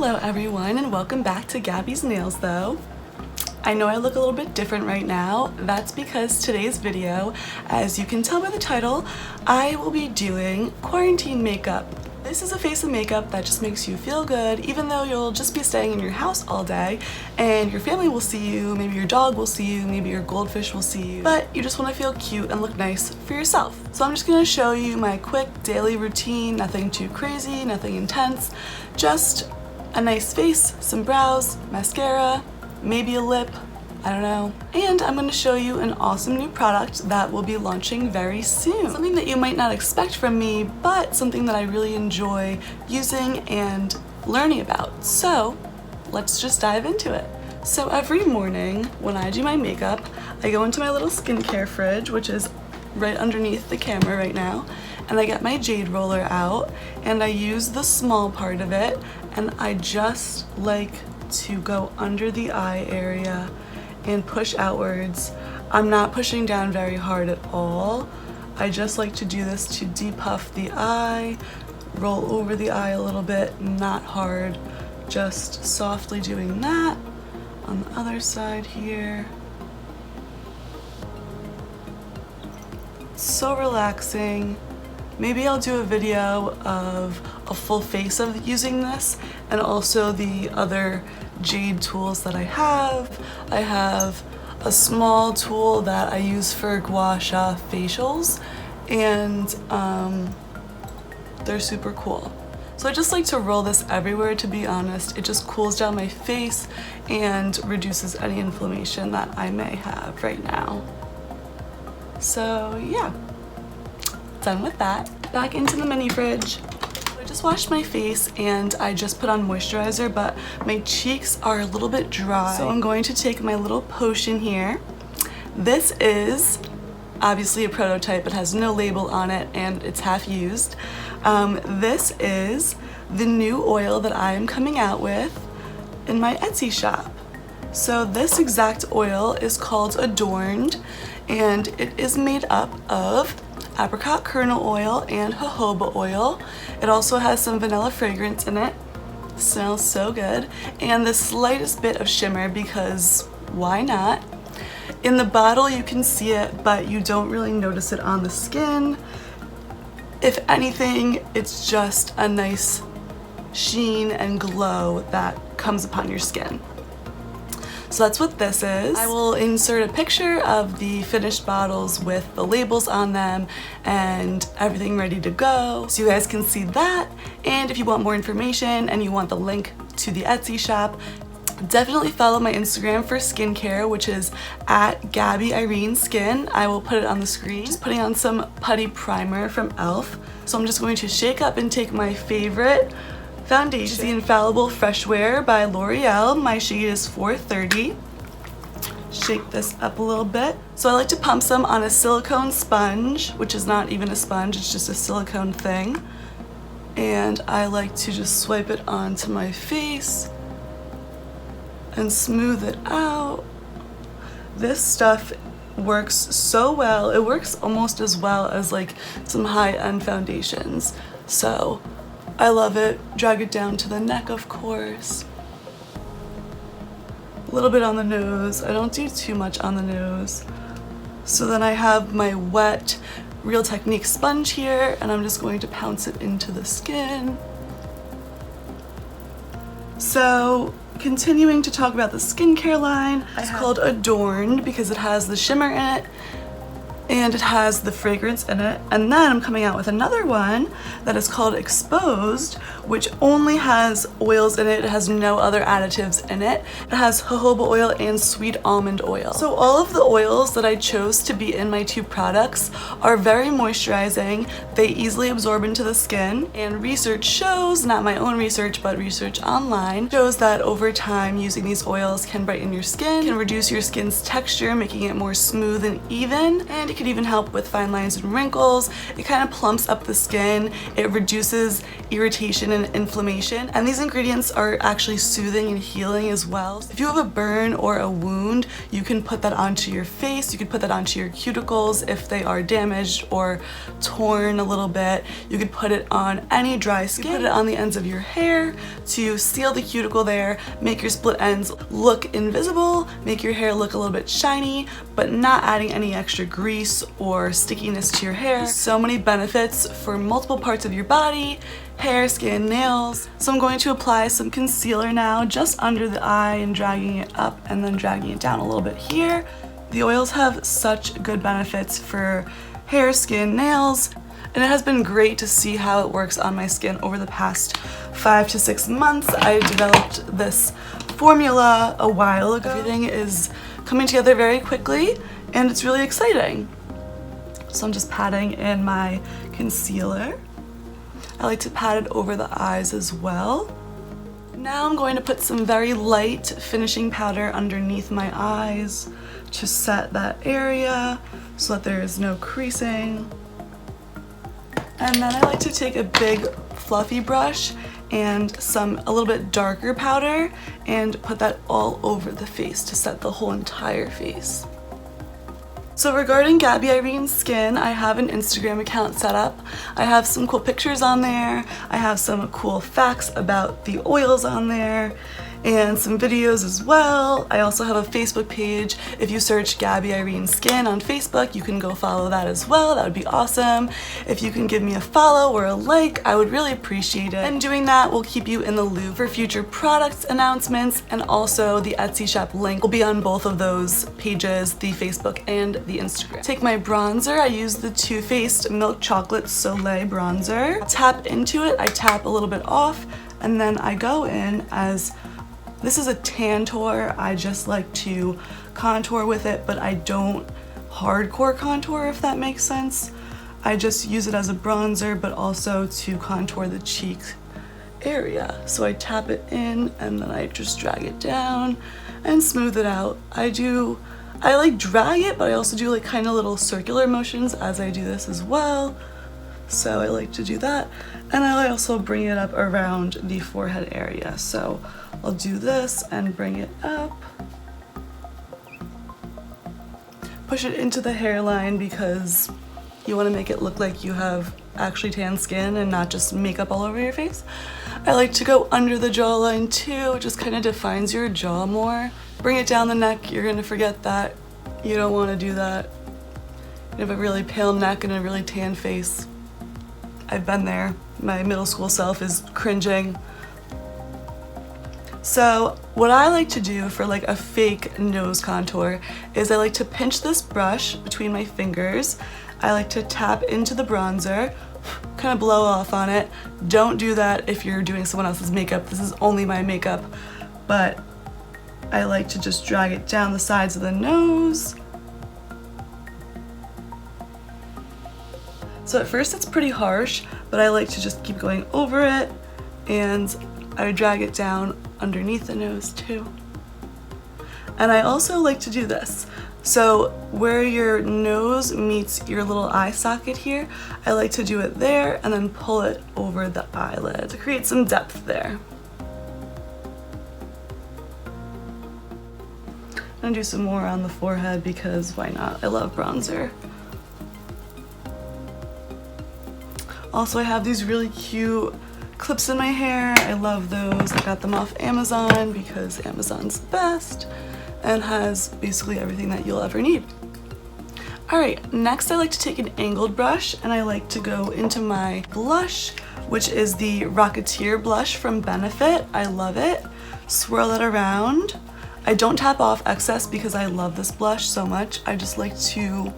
Hello everyone and welcome back to Gabby's Nails Though. I know I look a little bit different right now. That's because today's video, as you can tell by the title, I will be doing quarantine makeup. This is a face of makeup that just makes you feel good even though you'll just be staying in your house all day and your family will see you, maybe your dog will see you, maybe your goldfish will see you, but you just want to feel cute and look nice for yourself. So I'm just going to show you my quick daily routine, nothing too crazy, nothing intense, just a nice face, some brows, mascara, maybe a lip, I don't know. And I'm going to show you an awesome new product that will be launching very soon. Something that you might not expect from me, but something that I really enjoy using and learning about. So let's just dive into it. So every morning when I do my makeup, I go into my little skincare fridge, which is right underneath the camera right now, and I get my jade roller out and I use the small part of it, and I just like to go under the eye area and push outwards. I'm not pushing down very hard at all. I just like to do this to depuff the eye, roll over the eye a little bit, not hard, just softly doing that. On the other side here. So relaxing. Maybe I'll do a video of a full face of using this and also the other jade tools that I have. I have a small tool that I use for gua sha facials, and they're super cool. So I just like to roll this everywhere, to be honest. It just cools down my face and reduces any inflammation that I may have right now. So yeah, done with that. Back into the mini fridge. I just washed my face and I just put on moisturizer, but my cheeks are a little bit dry. So I'm going to take my little potion here. This is obviously a prototype. It has no label on it and it's half used. This is the new oil that I am coming out with in my Etsy shop. So this exact oil is called Adorned, and it is made up of apricot kernel oil and jojoba oil. It also has some vanilla fragrance in it. Smells so good. And the slightest bit of shimmer, because why not? In the bottle you can see it, but you don't really notice it on the skin. If anything, it's just a nice sheen and glow that comes upon your skin. So that's what this is. I will insert a picture of the finished bottles with the labels on them and everything ready to go, so you guys can see that. And if you want more information and you want the link to the Etsy shop, definitely follow my Instagram for skincare, which is at @𝗴𝗯𝘆'𝘀. I will put it on the screen. Just putting on some putty primer from e.l.f. So I'm just going to shake up and take my favorite foundation, the Infallible Fresh Wear by L'Oreal. My shade is 430. Shake this up a little bit. So I like to pump some on a silicone sponge, which is not even a sponge, it's just a silicone thing. And I like to just swipe it onto my face and smooth it out. This stuff works so well. It works almost as well as like some high-end foundations. So I love it. Drag it down to the neck, of course. A little bit on the nose. I don't do too much on the nose. So then I have my wet Real Technique sponge here, and I'm just going to pounce it into the skin. So continuing to talk about the skincare line, it's called Adorned because it has the shimmer in it and it has the fragrance in it. And then I'm coming out with another one that is called Exposed, which only has oils in it. It has no other additives in it. It has jojoba oil and sweet almond oil. So all of the oils that I chose to be in my two products are very moisturizing. They easily absorb into the skin, and research shows, not my own research, but research online, shows that over time using these oils can brighten your skin, can reduce your skin's texture, making it more smooth and even, and it can can even help with fine lines and wrinkles. It kind of plumps up the skin. It reduces irritation and inflammation. And these ingredients are actually soothing and healing as well. If you have a burn or a wound, you can put that onto your face. You could put that onto your cuticles if they are damaged or torn a little bit. You could put it on any dry skin. You put it on the ends of your hair to seal the cuticle there, make your split ends look invisible, make your hair look a little bit shiny, but not adding any extra grease or stickiness to your hair. So many benefits for multiple parts of your body, hair, skin, nails. So I'm going to apply some concealer now just under the eye and dragging it up and then dragging it down a little bit here. The oils have such good benefits for hair, skin, nails, and it has been great to see how it works on my skin over the past 5 to 6 months. I developed this formula a while ago. Everything is coming together very quickly and it's really exciting. So I'm just patting in my concealer. I like to pat it over the eyes as well. Now I'm going to put some very light finishing powder underneath my eyes to set that area so that there is no creasing. And then I like to take a big fluffy brush and a little bit darker powder and put that all over the face to set the whole entire face. So regarding 𝗴𝗯𝘀's skin, I have an Instagram account set up. I have some cool pictures on there. I have some cool facts about the oils on there and some videos as well. I also have a Facebook page. If you search 𝗴𝗯𝘀's skin on Facebook, you can go follow that as well. That would be awesome. If you can give me a follow or a like, I would really appreciate it. And doing that will keep you in the loop for future products announcements, and also the Etsy shop link will be on both of those pages, the Facebook and the Instagram. Take my bronzer. I use the Too Faced Milk Chocolate Soleil bronzer. Tap into it. I tap a little bit off, and then I go in as this is a Tantour. I just like to contour with it, but I don't hardcore contour, if that makes sense. I just use it as a bronzer, but also to contour the cheek area. So I tap it in and then I just drag it down and smooth it out. I like drag it, but I also do like kind of little circular motions as I do this as well. So I like to do that. And I also bring it up around the forehead area. So I'll do this and bring it up. Push it into the hairline because you want to make it look like you have actually tan skin and not just makeup all over your face. I like to go under the jawline too. It just kind of defines your jaw more. Bring it down the neck. You're going to forget that. You don't want to do that. You have a really pale neck and a really tan face. I've been there. My middle school self is cringing. So what I like to do for like a fake nose contour is I like to pinch this brush between my fingers. I like to tap into the bronzer, kind of blow off on it. Don't do that if you're doing someone else's makeup. This is only my makeup, but I like to just drag it down the sides of the nose. So at first it's pretty harsh, but I like to just keep going over it, and I would drag it down underneath the nose too. And I also like to do this. So where your nose meets your little eye socket here, I like to do it there and then pull it over the eyelid to create some depth there. I'm gonna do some more on the forehead because why not? I love bronzer. Also, I have these really cute clips in my hair. I love those. I got them off Amazon because Amazon's the best and has basically everything that you'll ever need. Alright, next I like to take an angled brush and I like to go into my blush, which is the Rocketeer blush from Benefit. I love it. Swirl it around. I don't tap off excess because I love this blush so much. I just like to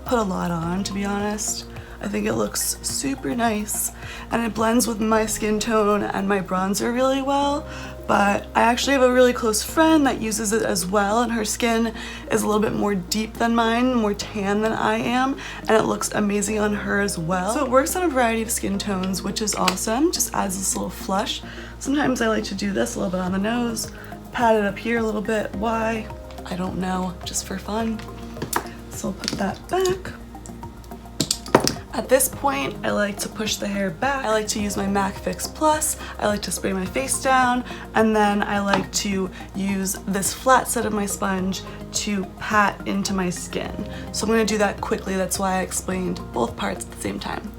put a lot on, to be honest. I think it looks super nice and it blends with my skin tone and my bronzer really well, but I actually have a really close friend that uses it as well, and her skin is a little bit more deep than mine, more tan than I am, and it looks amazing on her as well. So it works on a variety of skin tones, which is awesome. Just adds this little flush. Sometimes I like to do this a little bit on the nose, pat it up here a little bit. Why? I don't know, just for fun. So So I'll put that back. At this point, I like to push the hair back. I like to use my MAC Fix Plus. I like to spray my face down, and then I like to use this flat set of my sponge to pat into my skin. So I'm gonna do that quickly. That's why I explained both parts at the same time.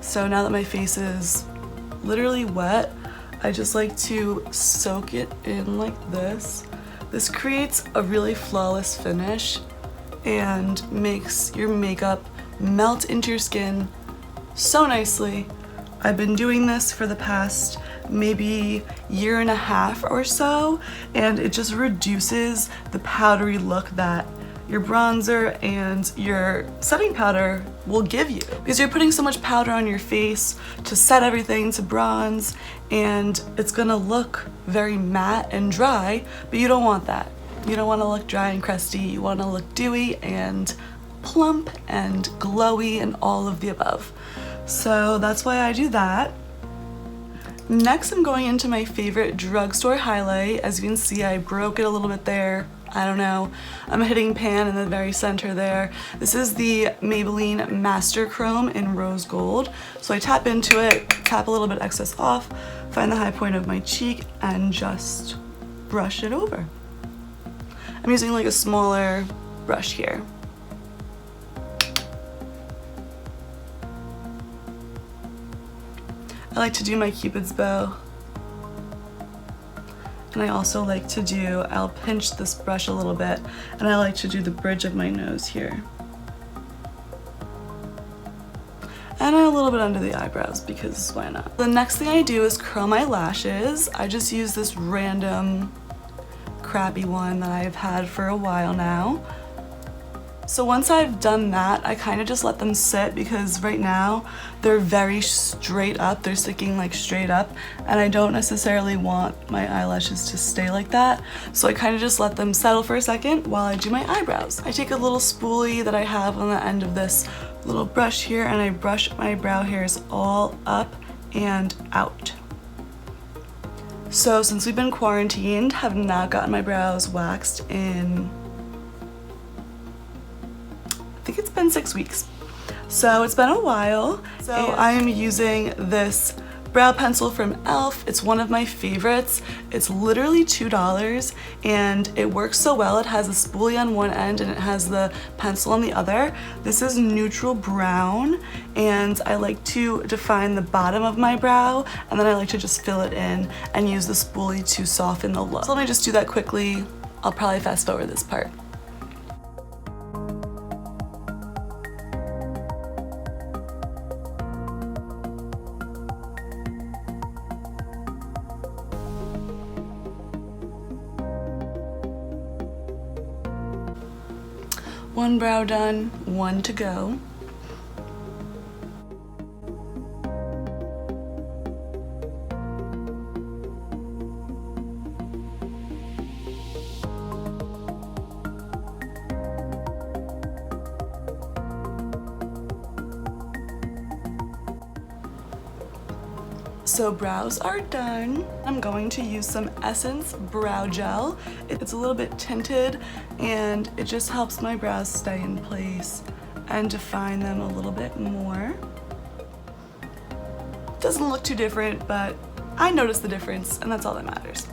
So now that my face is literally wet, I just like to soak it in like this. This creates a really flawless finish and makes your makeup melt into your skin so nicely. I've been doing this for the past maybe year and a half or so, and it just reduces the powdery look that your bronzer and your setting powder will give you, because you're putting so much powder on your face to set everything to bronze, and it's gonna look very matte and dry, but you don't want that. You don't want to look dry and crusty. You want to look dewy and plump and glowy and all of the above. So that's why I do that. Next, I'm going into my favorite drugstore highlight. As you can see, I broke it a little bit there. I don't know. I'm hitting pan in the very center there. This is the Maybelline Master Chrome in Rose Gold. So I tap into it, tap a little bit excess off, find the high point of my cheek, and just brush it over. I'm using like a smaller brush here. I like to do my Cupid's bow. And I also like to do, I'll pinch this brush a little bit, and I like to do the bridge of my nose here. And a little bit under the eyebrows, because why not? The next thing I do is curl my lashes. I just use this random crappy one that I've had for a while now. So once I've done that, I kind of just let them sit, because right now they're very straight up. They're sticking like straight up, and I don't necessarily want my eyelashes to stay like that. So I kind of just let them settle for a second while I do my eyebrows. I take a little spoolie that I have on the end of this little brush here, and I brush my brow hairs all up and out. So since we've been quarantined, have not gotten my brows waxed in, I think it's been 6 weeks. So it's been a while. So I'm using this brow pencil from _Elf. It's one of my favorites. It's literally $2 and it works so well. It has a spoolie on one end and it has the pencil on the other. This is neutral brown, and I like to define the bottom of my brow, and then I like to just fill it in and use the spoolie to soften the look. So let me just do that quickly. I'll probably fast forward this part. One brow done, one to go. So brows are done. I'm going to use some Essence Brow Gel. It's a little bit tinted and it just helps my brows stay in place and define them a little bit more. Doesn't look too different, but I notice the difference and that's all that matters.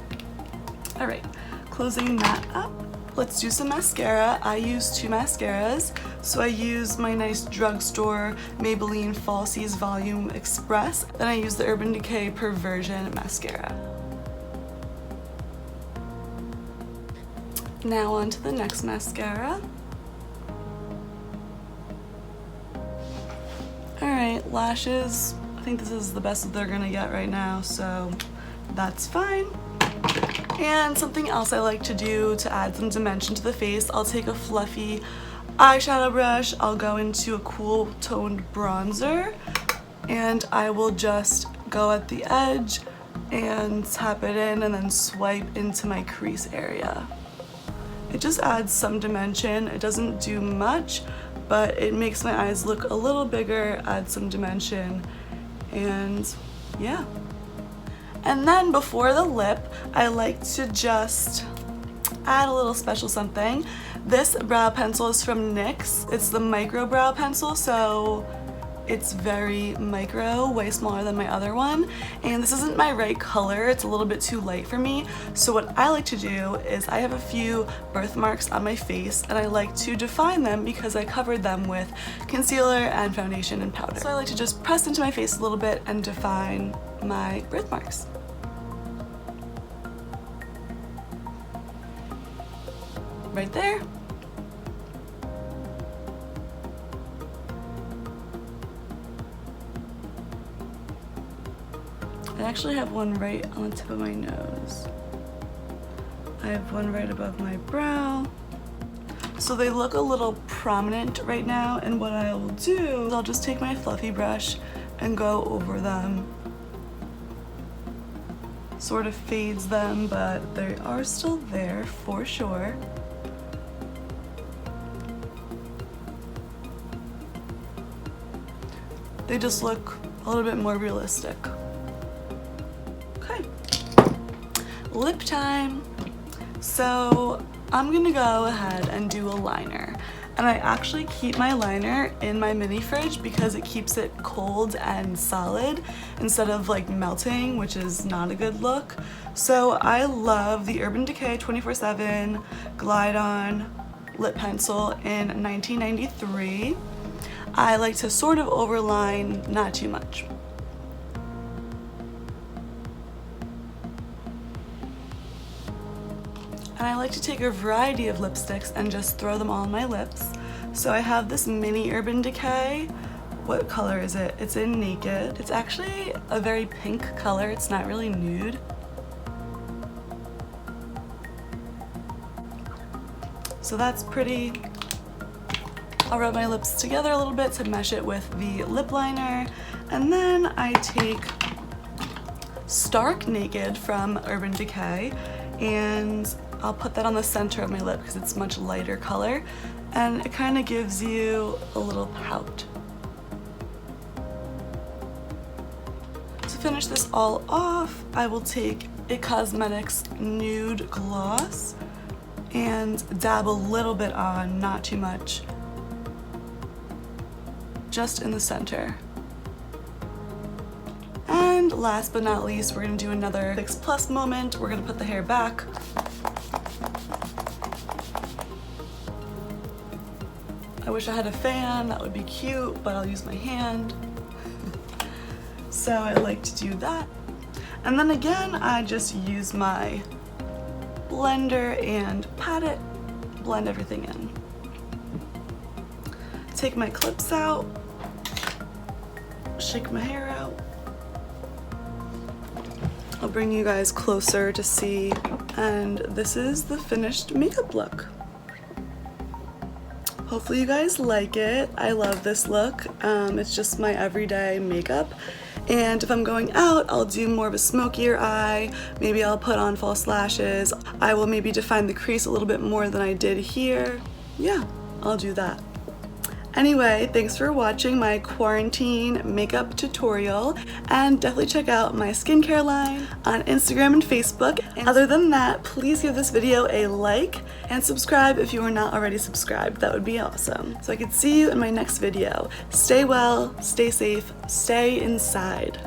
All right, closing that up. Let's do some mascara. I use two mascaras. So I use my nice drugstore Maybelline Falsies Volume Express. Then I use the Urban Decay Perversion mascara. Now on to the next mascara. All right, lashes. I think this is the best that they're gonna get right now, so that's fine. And something else I like to do to add some dimension to the face, I'll take a fluffy eyeshadow brush, I'll go into a cool toned bronzer, and I will just go at the edge and tap it in and then swipe into my crease area. It just adds some dimension. It doesn't do much, but it makes my eyes look a little bigger, adds some dimension, and yeah. And then before the lip, I like to just add a little special something. This brow pencil is from NYX. It's the micro brow pencil, so it's very micro, way smaller than my other one. And this isn't my right color, it's a little bit too light for me. So what I like to do is I have a few birthmarks on my face and I like to define them because I covered them with concealer and foundation and powder. So I like to just press into my face a little bit and define my birthmarks. Right there. I actually have one right on the tip of my nose. I have one right above my brow. So they look a little prominent right now, and what I will do is I'll just take my fluffy brush and go over them. Sort of fades them, but they are still there for sure. They just look a little bit more realistic. Okay, lip time. So I'm gonna go ahead and do a liner. And I actually keep my liner in my mini fridge because it keeps it cold and solid instead of like melting, which is not a good look. So I love the Urban Decay 24/7 Glide On lip pencil in 1993. I like to sort of overline, not too much. And I like to take a variety of lipsticks and just throw them all on my lips. So I have this mini Urban Decay. What color is it? It's in Naked. It's actually a very pink color. It's not really nude. So that's pretty. I'll rub my lips together a little bit to mesh it with the lip liner. And then I take Stark Naked from Urban Decay and I'll put that on the center of my lip because it's much lighter color and it kind of gives you a little pout. To finish this all off, I will take IT Cosmetics Nude Gloss and dab a little bit on, not too much, just in the center. And last but not least, we're gonna do another Fix Plus moment. We're gonna put the hair back. I wish I had a fan, that would be cute, but I'll use my hand. So I like to do that. And then again, I just use my blender and pat it, blend everything in. Take my clips out, shake my hair out. I'll bring you guys closer to see, and this is the finished makeup look. Hopefully you guys like it. I love this look. It's just my everyday makeup. And if I'm going out, I'll do more of a smokier eye. Maybe I'll put on false lashes. I will maybe define the crease a little bit more than I did here. Yeah, I'll do that. Anyway, thanks for watching my quarantine makeup tutorial, and definitely check out my skincare line on Instagram and Facebook. And other than that, please give this video a like and subscribe if you are not already subscribed. That would be awesome. So I can see you in my next video. Stay well, stay safe, stay inside.